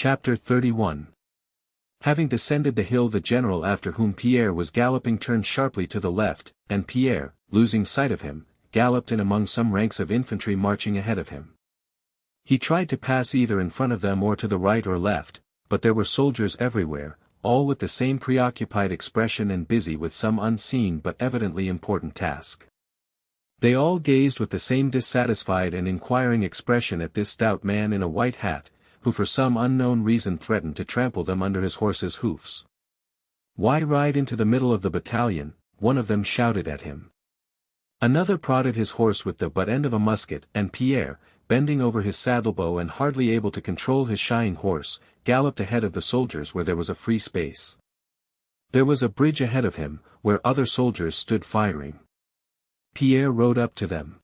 Chapter 31. Having descended the hill, the general after whom Pierre was galloping turned sharply to the left, and Pierre, losing sight of him, galloped in among some ranks of infantry marching ahead of him. He tried to pass either in front of them or to the right or left, but there were soldiers everywhere, all with the same preoccupied expression and busy with some unseen but evidently important task. They all gazed with the same dissatisfied and inquiring expression at this stout man in a white hat, who for some unknown reason threatened to trample them under his horse's hoofs. "Why ride into the middle of the battalion?" one of them shouted at him. Another prodded his horse with the butt end of a musket, and Pierre, bending over his saddlebow and hardly able to control his shying horse, galloped ahead of the soldiers where there was a free space. There was a bridge ahead of him, where other soldiers stood firing. Pierre rode up to them.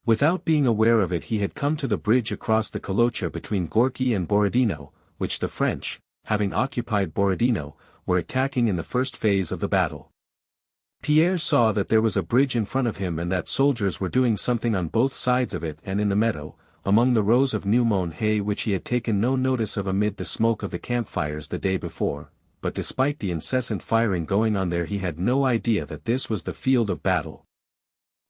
Without being aware of it, he had come to the bridge across the Kolocha between Gorky and Borodino, which the French, having occupied Borodino, were attacking in the first phase of the battle. Pierre saw that there was a bridge in front of him and that soldiers were doing something on both sides of it and in the meadow, among the rows of new-mown hay which he had taken no notice of amid the smoke of the campfires the day before, but despite the incessant firing going on there he had no idea that this was the field of battle.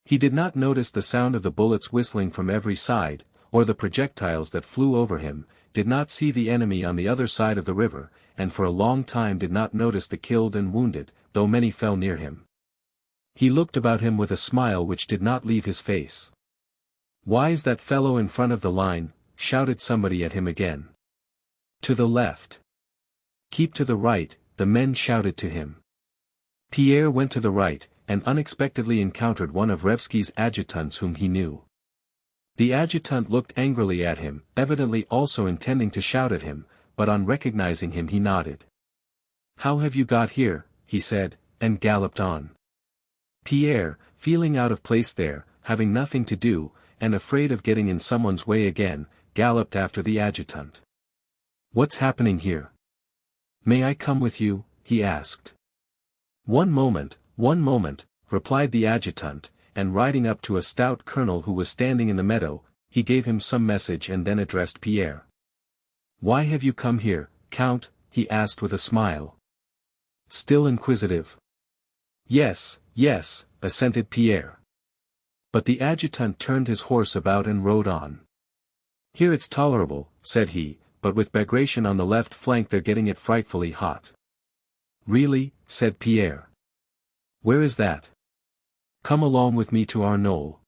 He did not notice the sound of the bullets whistling from every side, or the projectiles that flew over him, did not see the enemy on the other side of the river, and for a long time did not notice the killed and wounded, though many fell near him. He looked about him with a smile which did not leave his face. "Why is that fellow in front of the line?" shouted somebody at him again. "To the left." "Keep to the right," the men shouted to him. Pierre went to the right, and unexpectedly encountered one of Revsky's adjutants whom he knew. The adjutant looked angrily at him, evidently also intending to shout at him, but on recognizing him he nodded. "How have you got here?" he said, and galloped on. Pierre, feeling out of place there, having nothing to do, and afraid of getting in someone's way again, galloped after the adjutant. "What's happening here?" "May I come with you?" he asked. One moment," replied the adjutant, and riding up to a stout colonel who was standing in the meadow, he gave him some message and then addressed Pierre. "Why have you come here, Count?" he asked with a smile. Still inquisitive. Yes, assented Pierre. But the adjutant turned his horse about and rode on. "Here it's tolerable," said he, "but with Bagration on the left flank they're getting it frightfully hot." "Really?" said Pierre. "Where is that?" "Come along with me to our knoll.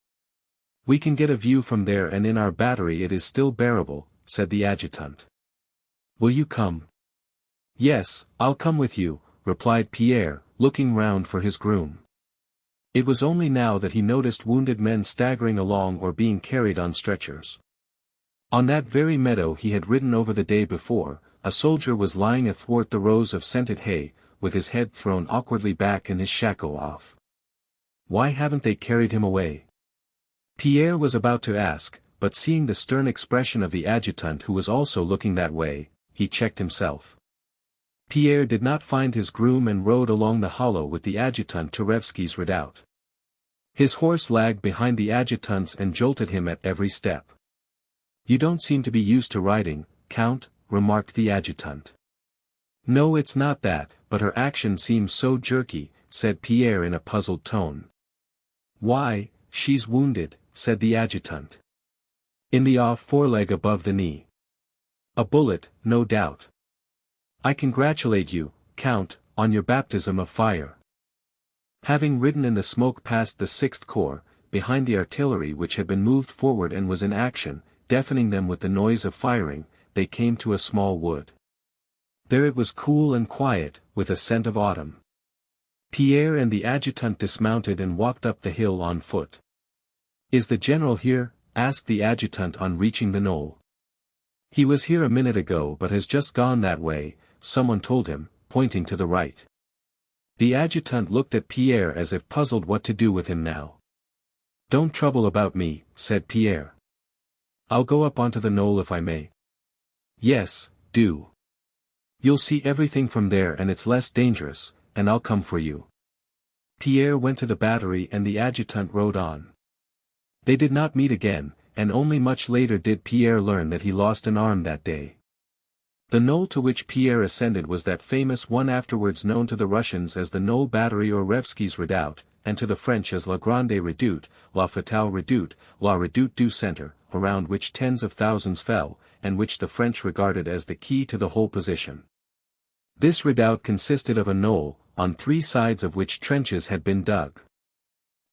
We can get a view from there, and in our battery it is still bearable," said the adjutant. "Will you come?" "Yes, I'll come with you," replied Pierre, looking round for his groom. It was only now that he noticed wounded men staggering along or being carried on stretchers. On that very meadow he had ridden over the day before, a soldier was lying athwart the rows of scented hay, with his head thrown awkwardly back and his shako off. Why haven't they carried him away? Pierre was about to ask, but seeing the stern expression of the adjutant who was also looking that way, he checked himself. Pierre did not find his groom and rode along the hollow with the adjutant to Revsky's redoubt. His horse lagged behind the adjutant's and jolted him at every step. "You don't seem to be used to riding, Count," remarked the adjutant. "No, it's not that, but her action seems so jerky," said Pierre in a puzzled tone. "Why, she's wounded," said the adjutant. "In the off foreleg above the knee. A bullet, no doubt. I congratulate you, Count, on your baptism of fire." Having ridden in the smoke past the 6th Corps, behind the artillery which had been moved forward and was in action, deafening them with the noise of firing, they came to a small wood. There it was cool and quiet, with a scent of autumn. Pierre and the adjutant dismounted and walked up the hill on foot. "Is the general here?" asked the adjutant on reaching the knoll. "He was here a minute ago but has just gone that way," someone told him, pointing to the right. The adjutant looked at Pierre as if puzzled what to do with him now. "Don't trouble about me," said Pierre. "I'll go up onto the knoll if I may." "Yes, do. You'll see everything from there and it's less dangerous, and I'll come for you." Pierre went to the battery and the adjutant rode on. They did not meet again, and only much later did Pierre learn that he lost an arm that day. The knoll to which Pierre ascended was that famous one afterwards known to the Russians as the Knoll Battery or Revsky's Redoubt, and to the French as La Grande Redoute, La Fatale Redoute, La Redoute du Centre, around which tens of thousands fell, and which the French regarded as the key to the whole position. This redoubt consisted of a knoll, on 3 sides of which trenches had been dug.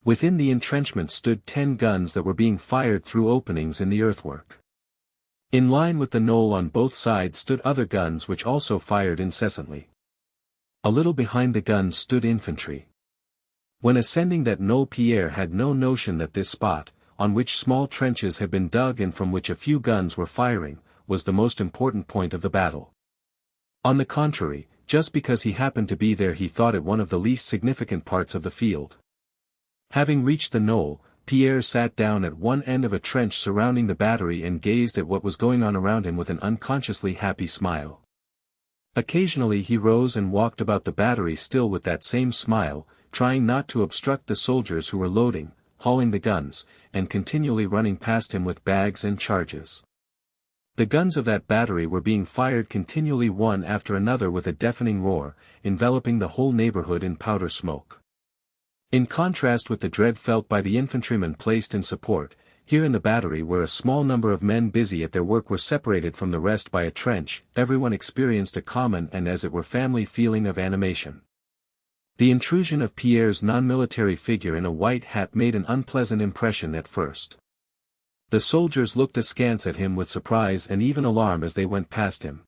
Within the entrenchment stood 10 guns that were being fired through openings in the earthwork. In line with the knoll on both sides stood other guns which also fired incessantly. A little behind the guns stood infantry. When ascending that knoll, Pierre had no notion that this spot, on which small trenches had been dug and from which a few guns were firing, was the most important point of the battle. On the contrary, just because he happened to be there, he thought it one of the least significant parts of the field. Having reached the knoll, Pierre sat down at one end of a trench surrounding the battery and gazed at what was going on around him with an unconsciously happy smile. Occasionally he rose and walked about the battery still with that same smile, trying not to obstruct the soldiers who were loading, hauling the guns, and continually running past him with bags and charges. The guns of that battery were being fired continually one after another with a deafening roar, enveloping the whole neighborhood in powder smoke. In contrast with the dread felt by the infantrymen placed in support, here in the battery where a small number of men busy at their work were separated from the rest by a trench, everyone experienced a common and as it were family feeling of animation. The intrusion of Pierre's non-military figure in a white hat made an unpleasant impression at first. The soldiers looked askance at him with surprise and even alarm as they went past him.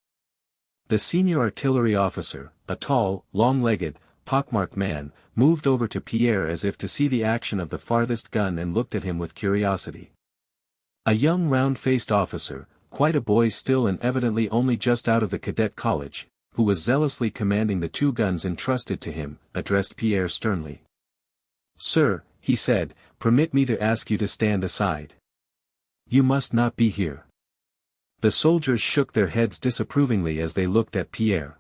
The senior artillery officer, a tall, long-legged, pockmarked man, moved over to Pierre as if to see the action of the farthest gun and looked at him with curiosity. A young round-faced officer, quite a boy still and evidently only just out of the cadet college, who was zealously commanding the 2 guns entrusted to him, addressed Pierre sternly. "Sir," he said, "permit me to ask you to stand aside. You must not be here." The soldiers shook their heads disapprovingly as they looked at Pierre.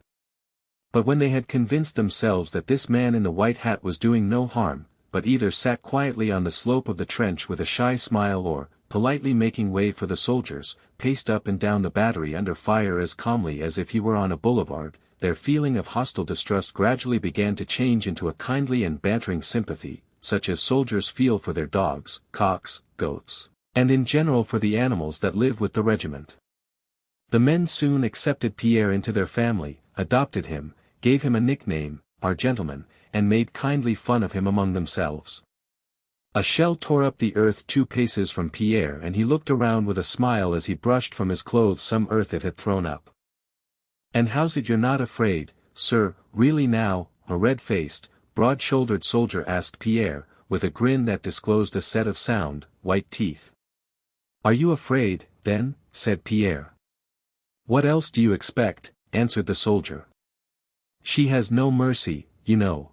But when they had convinced themselves that this man in the white hat was doing no harm, but either sat quietly on the slope of the trench with a shy smile or, politely making way for the soldiers, paced up and down the battery under fire as calmly as if he were on a boulevard, their feeling of hostile distrust gradually began to change into a kindly and bantering sympathy, such as soldiers feel for their dogs, cocks, goats, and in general for the animals that live with the regiment. The men soon accepted Pierre into their family, adopted him, gave him a nickname, "our gentleman," and made kindly fun of him among themselves. A shell tore up the earth 2 paces from Pierre and he looked around with a smile as he brushed from his clothes some earth it had thrown up. "And how's it you're not afraid, sir, really now?" a red-faced, broad-shouldered soldier asked Pierre, with a grin that disclosed a set of sound, white teeth. "Are you afraid, then?" said Pierre. "What else do you expect?" answered the soldier. "She has no mercy, you know.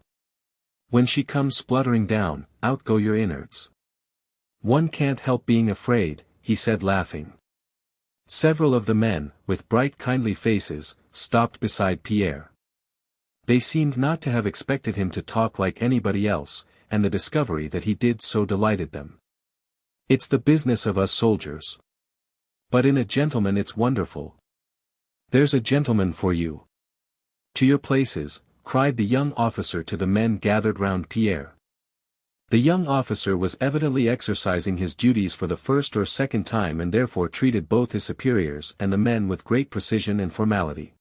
When she comes spluttering down, out go your innards." "One can't help being afraid," he said laughing. Several of the men, with bright kindly faces, stopped beside Pierre. They seemed not to have expected him to talk like anybody else, and the discovery that he did so delighted them. "It's the business of us soldiers. But in a gentleman it's wonderful. There's a gentleman for you. To your places," cried the young officer to the men gathered round Pierre. The young officer was evidently exercising his duties for the first or second time and therefore treated both his superiors and the men with great precision and formality.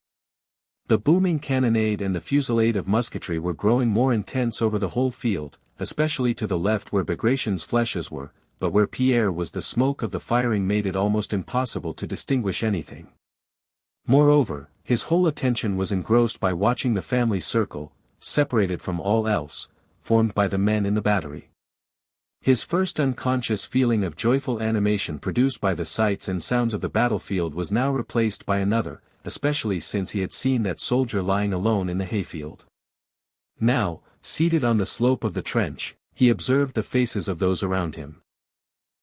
The booming cannonade and the fusillade of musketry were growing more intense over the whole field, especially to the left where Bagration's flèches were, but where Pierre was the smoke of the firing made it almost impossible to distinguish anything. Moreover, his whole attention was engrossed by watching the family circle, separated from all else, formed by the men in the battery. His first unconscious feeling of joyful animation produced by the sights and sounds of the battlefield was now replaced by another, especially since he had seen that soldier lying alone in the hayfield. Now, seated on the slope of the trench, he observed the faces of those around him.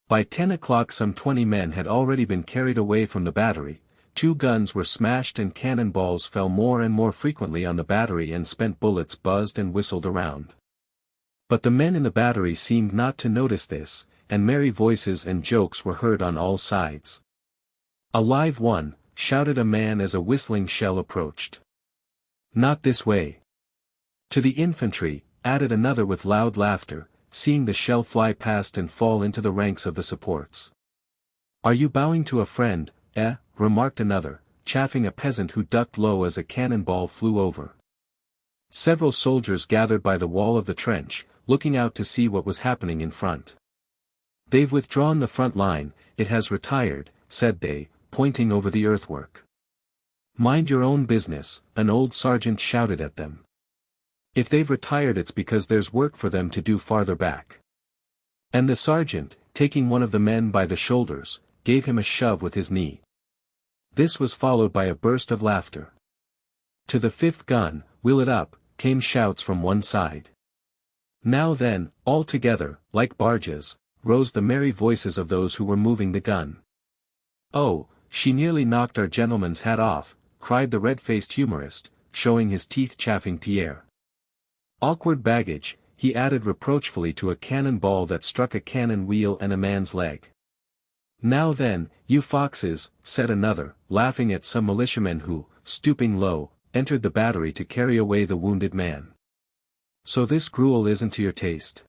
By 10 o'clock some 20 men had already been carried away from the battery, 2 guns were smashed and cannon balls fell more and more frequently on the battery and spent bullets buzzed and whistled around. But the men in the battery seemed not to notice this, and merry voices and jokes were heard on all sides. A live one, shouted a man as a whistling shell approached. "Not this way." "To the infantry," added another with loud laughter, seeing the shell fly past and fall into the ranks of the supports. "Are you bowing to a friend, eh?" remarked another, chaffing a peasant who ducked low as a cannonball flew over. Several soldiers gathered by the wall of the trench, looking out to see what was happening in front. "They've withdrawn the front line, it has retired," said they, pointing over the earthwork. "Mind your own business," an old sergeant shouted at them. "If they've retired it's because there's work for them to do farther back." And the sergeant, taking one of the men by the shoulders, gave him a shove with his knee. This was followed by a burst of laughter. "To the 5th gun, wheel it up," came shouts from one side. Now then, all together, like barges, rose the merry voices of those who were moving the gun. "Oh, she nearly knocked our gentleman's hat off," cried the red-faced humorist, showing his teeth chaffing Pierre. "Awkward baggage," he added reproachfully to a cannon ball that struck a cannon wheel and a man's leg. "Now then, you foxes," said another, laughing at some militiamen who, stooping low, entered the battery to carry away the wounded man. "So this gruel isn't to your taste?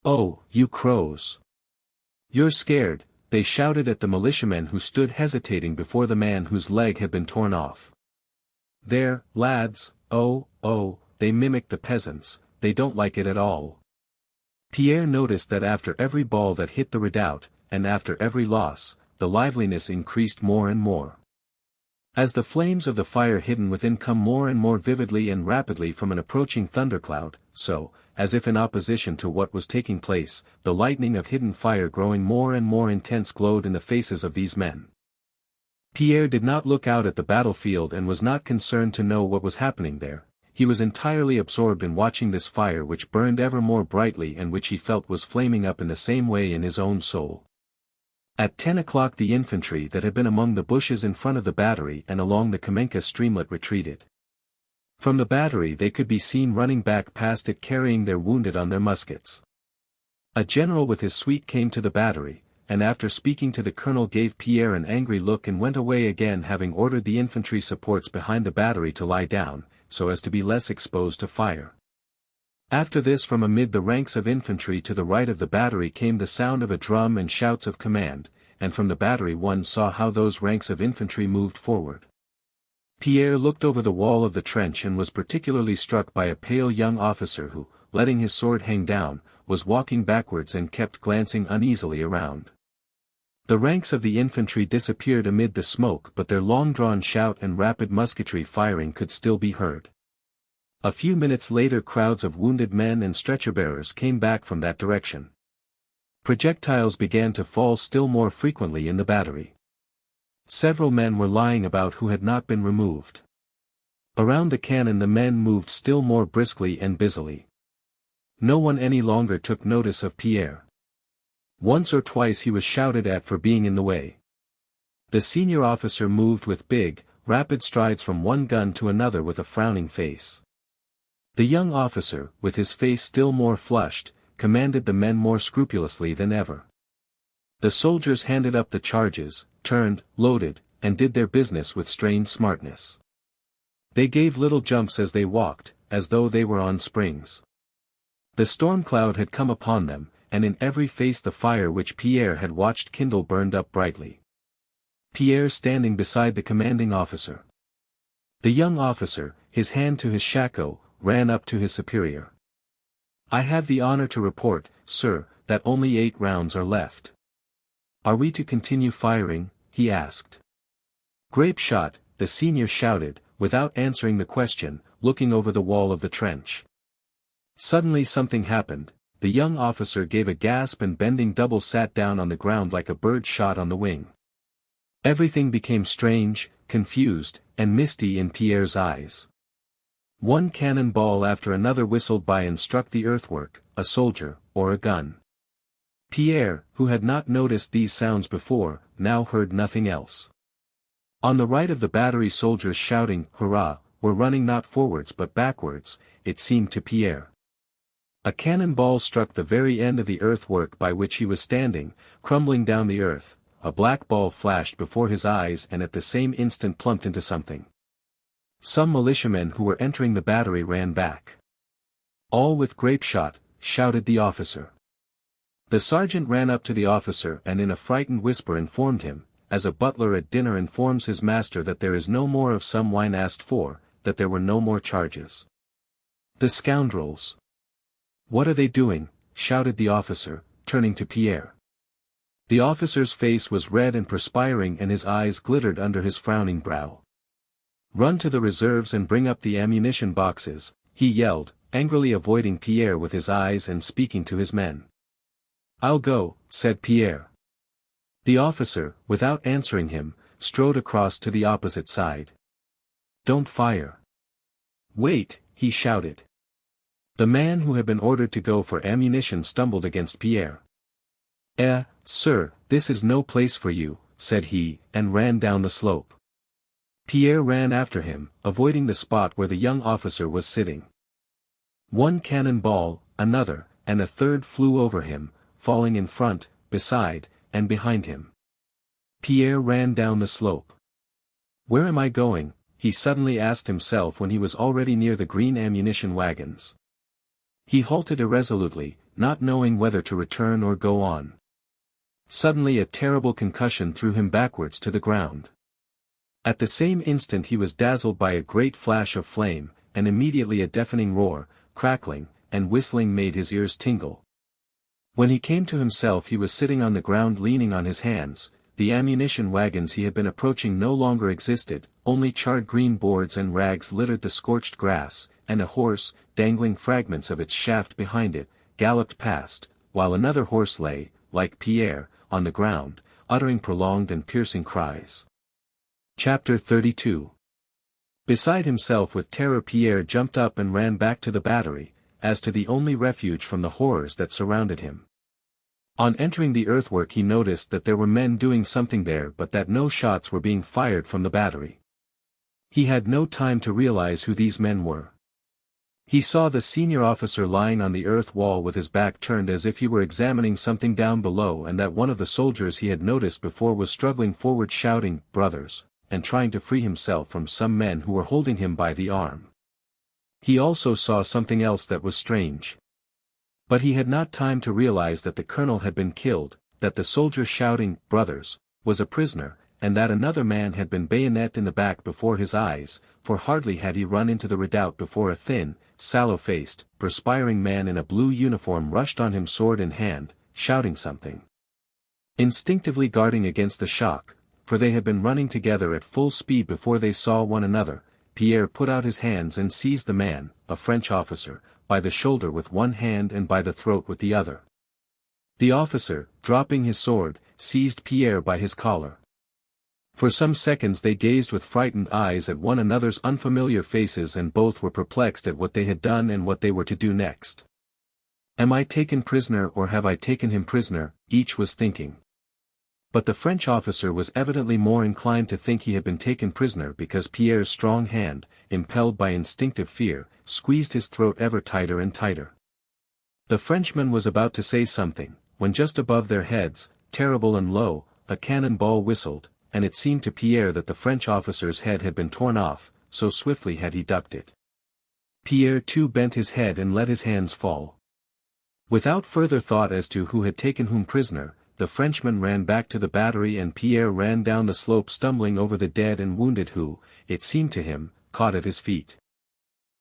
Oh, you crows! You're scared," they shouted at the militiamen who stood hesitating before the man whose leg had been torn off. "There, lads, oh, they mimicked the peasants, they don't like it at all." Pierre noticed that after every ball that hit the redoubt, and after every loss, the liveliness increased more and more. As the flames of the fire hidden within come more and more vividly and rapidly from an approaching thundercloud, so, as if in opposition to what was taking place, the lightning of hidden fire growing more and more intense glowed in the faces of these men. Pierre did not look out at the battlefield and was not concerned to know what was happening there. He was entirely absorbed in watching this fire which burned ever more brightly and which he felt was flaming up in the same way in his own soul. At 10 o'clock the infantry that had been among the bushes in front of the battery and along the Kamenka streamlet retreated. From the battery they could be seen running back past it carrying their wounded on their muskets. A general with his suite came to the battery, and after speaking to the colonel gave Pierre an angry look and went away again, having ordered the infantry supports behind the battery to lie down, so as to be less exposed to fire. After this from amid the ranks of infantry to the right of the battery came the sound of a drum and shouts of command, and from the battery one saw how those ranks of infantry moved forward. Pierre looked over the wall of the trench and was particularly struck by a pale young officer who, letting his sword hang down, was walking backwards and kept glancing uneasily around. The ranks of the infantry disappeared amid the smoke, but their long-drawn shout and rapid musketry firing could still be heard. A few minutes later crowds of wounded men and stretcher-bearers came back from that direction. Projectiles began to fall still more frequently in the battery. Several men were lying about who had not been removed. Around the cannon the men moved still more briskly and busily. No one any longer took notice of Pierre. Once or twice he was shouted at for being in the way. The senior officer moved with big, rapid strides from one gun to another with a frowning face. The young officer, with his face still more flushed, commanded the men more scrupulously than ever. The soldiers handed up the charges, turned, loaded, and did their business with strained smartness. They gave little jumps as they walked, as though they were on springs. The storm cloud had come upon them, and in every face the fire which Pierre had watched kindle burned up brightly. Pierre standing beside the commanding officer. The young officer, his hand to his shako, ran up to his superior. "I have the honor to report, sir, that only 8 rounds are left." "Are we to continue firing?" he asked. "Grape shot," the senior shouted, without answering the question, looking over the wall of the trench. Suddenly something happened. The young officer gave a gasp and bending double sat down on the ground like a bird shot on the wing. Everything became strange, confused, and misty in Pierre's eyes. One cannon ball after another whistled by and struck the earthwork, a soldier, or a gun. Pierre, who had not noticed these sounds before, now heard nothing else. On the right of the battery soldiers shouting, "Hurrah!" were running not forwards but backwards, it seemed to Pierre. A cannon ball struck the very end of the earthwork by which he was standing, crumbling down the earth. a black ball flashed before his eyes and at the same instant plumped into something. Some militiamen who were entering the battery ran back. "All with grape shot," shouted the officer. The sergeant ran up to the officer and in a frightened whisper informed him, as a butler at dinner informs his master that there is no more of some wine asked for, that there were no more charges. "The scoundrels! What are they doing?" shouted the officer, turning to Pierre. The officer's face was red and perspiring and his eyes glittered under his frowning brow. "Run to the reserves and bring up the ammunition boxes," he yelled, angrily avoiding Pierre with his eyes and speaking to his men. "I'll go," said Pierre. The officer, without answering him, strode across to the opposite side. "Don't fire. Wait," he shouted. The man who had been ordered to go for ammunition stumbled against Pierre. Sir, this is no place for you," said he, and ran down the slope. Pierre ran after him, avoiding the spot where the young officer was sitting. One cannon ball, another, and a third flew over him, falling in front, beside, and behind him. Pierre ran down the slope. "Where am I going?" he suddenly asked himself when he was already near the green ammunition wagons. He halted irresolutely, not knowing whether to return or go on. Suddenly a terrible concussion threw him backwards to the ground. At the same instant he was dazzled by a great flash of flame, and immediately a deafening roar, crackling, and whistling made his ears tingle. When he came to himself he was sitting on the ground leaning on his hands. The ammunition wagons he had been approaching no longer existed, only charred green boards and rags littered the scorched grass, and a horse, dangling fragments of its shaft behind it, galloped past, while another horse lay, like Pierre, on the ground, uttering prolonged and piercing cries. Chapter 32. Beside himself with terror, Pierre jumped up and ran back to the battery, as to the only refuge from the horrors that surrounded him. On entering the earthwork he noticed that there were men doing something there but that no shots were being fired from the battery. He had no time to realize who these men were. He saw the senior officer lying on the earth wall with his back turned as if he were examining something down below, and that one of the soldiers he had noticed before was struggling forward shouting, "Brothers," and trying to free himself from some men who were holding him by the arm. He also saw something else that was strange. But he had not time to realize that the colonel had been killed, that the soldier shouting, "Brothers," was a prisoner, and that another man had been bayoneted in the back before his eyes, for hardly had he run into the redoubt before a thin, sallow-faced, perspiring man in a blue uniform rushed on him sword in hand, shouting something. Instinctively guarding against the shock, for they had been running together at full speed before they saw one another, Pierre put out his hands and seized the man, a French officer, by the shoulder with one hand and by the throat with the other. The officer, dropping his sword, seized Pierre by his collar. For some seconds they gazed with frightened eyes at one another's unfamiliar faces, and both were perplexed at what they had done and what they were to do next. "Am I taken prisoner or have I taken him prisoner?" each was thinking. But the French officer was evidently more inclined to think he had been taken prisoner, because Pierre's strong hand, impelled by instinctive fear, squeezed his throat ever tighter and tighter. The Frenchman was about to say something, when just above their heads, terrible and low, a cannon ball whistled, and it seemed to Pierre that the French officer's head had been torn off, so swiftly had he ducked it. Pierre too bent his head and let his hands fall. Without further thought as to who had taken whom prisoner, the Frenchman ran back to the battery and Pierre ran down the slope stumbling over the dead and wounded who, it seemed to him, caught at his feet.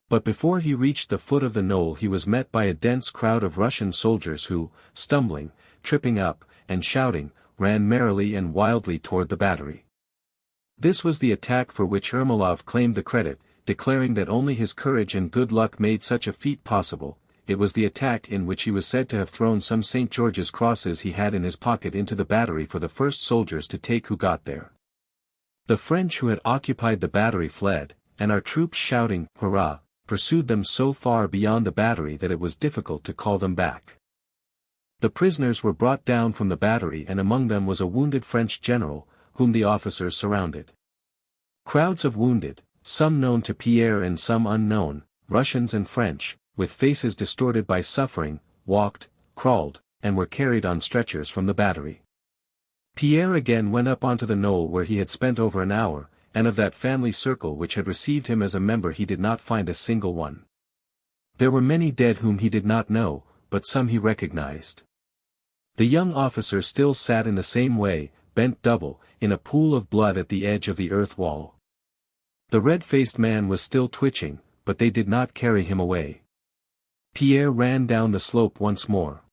But before he reached the foot of the knoll he was met by a dense crowd of Russian soldiers who, stumbling, tripping up, and shouting, ran merrily and wildly toward the battery. This was the attack for which Ermolov claimed the credit, declaring that only his courage and good luck made such a feat possible. It was the attack in which he was said to have thrown some St. George's crosses he had in his pocket into the battery for the first soldiers to take who got there. The French who had occupied the battery fled, and our troops shouting, "Hurrah!" pursued them so far beyond the battery that it was difficult to call them back. The prisoners were brought down from the battery, and among them was a wounded French general, whom the officers surrounded. Crowds of wounded, some known to Pierre and some unknown, Russians and French, with faces distorted by suffering, walked, crawled, and were carried on stretchers from the battery. Pierre again went up onto the knoll where he had spent over an hour, and of that family circle which had received him as a member he did not find a single one. There were many dead whom he did not know, but some he recognized. The young officer still sat in the same way, bent double, in a pool of blood at the edge of the earth wall. The red-faced man was still twitching, but they did not carry him away. Pierre ran down the slope once more.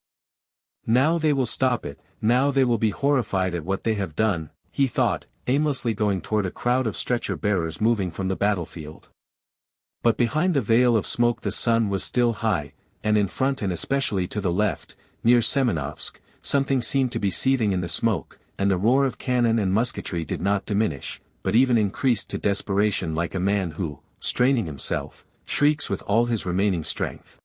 Now they will stop it, now they will be horrified at what they have done, he thought, aimlessly going toward a crowd of stretcher-bearers moving from the battlefield. But behind the veil of smoke the sun was still high, and in front and especially to the left, near Semenovsk, something seemed to be seething in the smoke, and the roar of cannon and musketry did not diminish, but even increased to desperation like a man who, straining himself, shrieks with all his remaining strength.